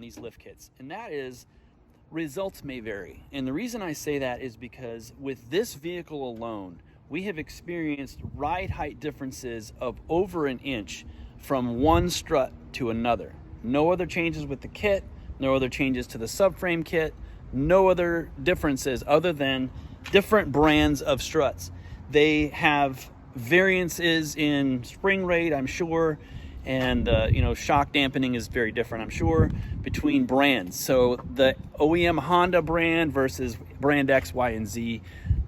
these lift kits, and that is results may vary. And the reason I say that is because with this vehicle alone, we have experienced ride height differences of over an inch from one strut to another. No other changes with the kit, no other changes to the subframe kit, no other differences other than different brands of struts. They have variances in spring rate, I'm sure, and shock dampening is very different, I'm sure, between brands. So the OEM Honda brand versus brand X, Y, and Z,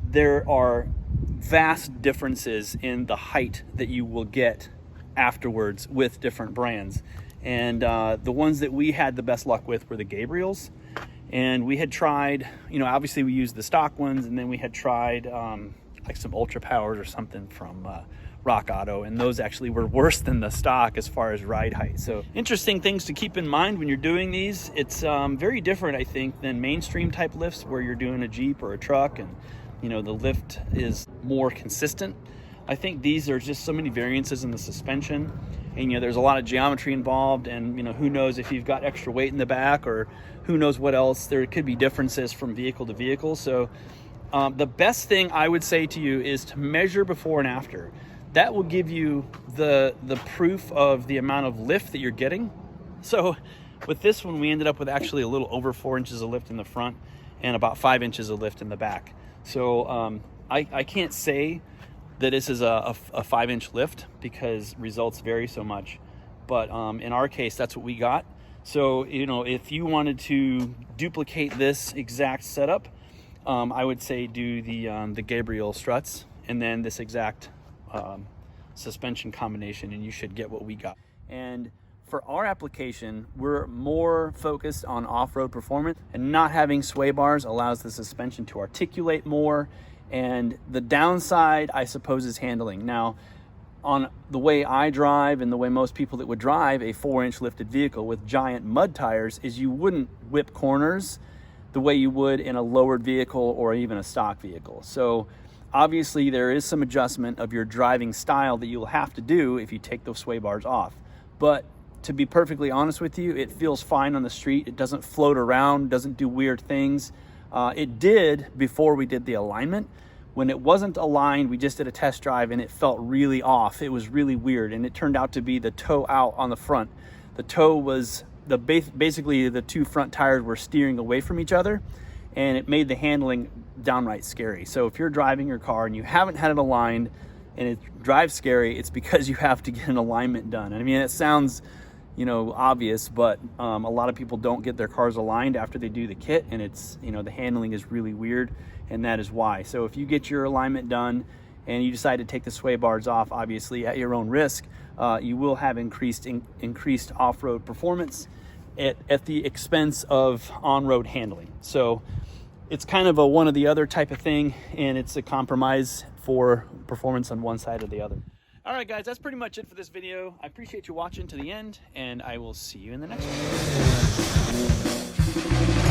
there are vast differences in the height that you will get afterwards with different brands. And the ones that we had the best luck with were the Gabriels. And we had tried, obviously we used the stock ones, and then we had tried like some Ultra Powers or something from Rock Auto, and those actually were worse than the stock as far as ride height. So interesting things to keep in mind when you're doing these. It's very different, I think, than mainstream type lifts where you're doing a Jeep or a truck and the lift is more consistent. I think these are just so many variances in the suspension, and there's a lot of geometry involved, and who knows if you've got extra weight in the back, or who knows what else. There could be differences from vehicle to vehicle. So the best thing I would say to you is to measure before and after. That will give you the proof of the amount of lift that you're getting. So with this one, we ended up with actually a little over 4 inches of lift in the front and about 5 inches of lift in the back. So I can't say that this is a 5-inch lift because results vary so much. But in our case, that's what we got. So, if you wanted to duplicate this exact setup, I would say do the Gabriel struts and then this exact suspension combination, and you should get what we got. And for our application, we're more focused on off-road performance, and not having sway bars allows the suspension to articulate more. And the downside, I suppose, is handling. Now, on the way I drive and the way most people that would drive a 4-inch lifted vehicle with giant mud tires is you wouldn't whip corners the way you would in a lowered vehicle or even a stock vehicle. So obviously there is some adjustment of your driving style that you'll have to do if you take those sway bars off. But to be perfectly honest with you, it feels fine on the street. It doesn't float around, doesn't do weird things. It did before we did the alignment. When it wasn't aligned, we just did a test drive and it felt really off. It was really weird, and it turned out to be the toe out on the front. The toe was basically the two front tires were steering away from each other, and it made the handling downright scary. So if you're driving your car and you haven't had it aligned and it drives scary, it's because you have to get an alignment done. And I mean, it sounds obvious, but a lot of people don't get their cars aligned after they do the kit, and it's the handling is really weird, and that is why. So if you get your alignment done and you decide to take the sway bars off, obviously at your own risk, you will have increased off-road performance at the expense of on-road handling. So it's kind of a one or the other type of thing, and it's a compromise for performance on one side or the other. All right, guys, that's pretty much it for this video. I appreciate you watching to the end, and I will see you in the next one.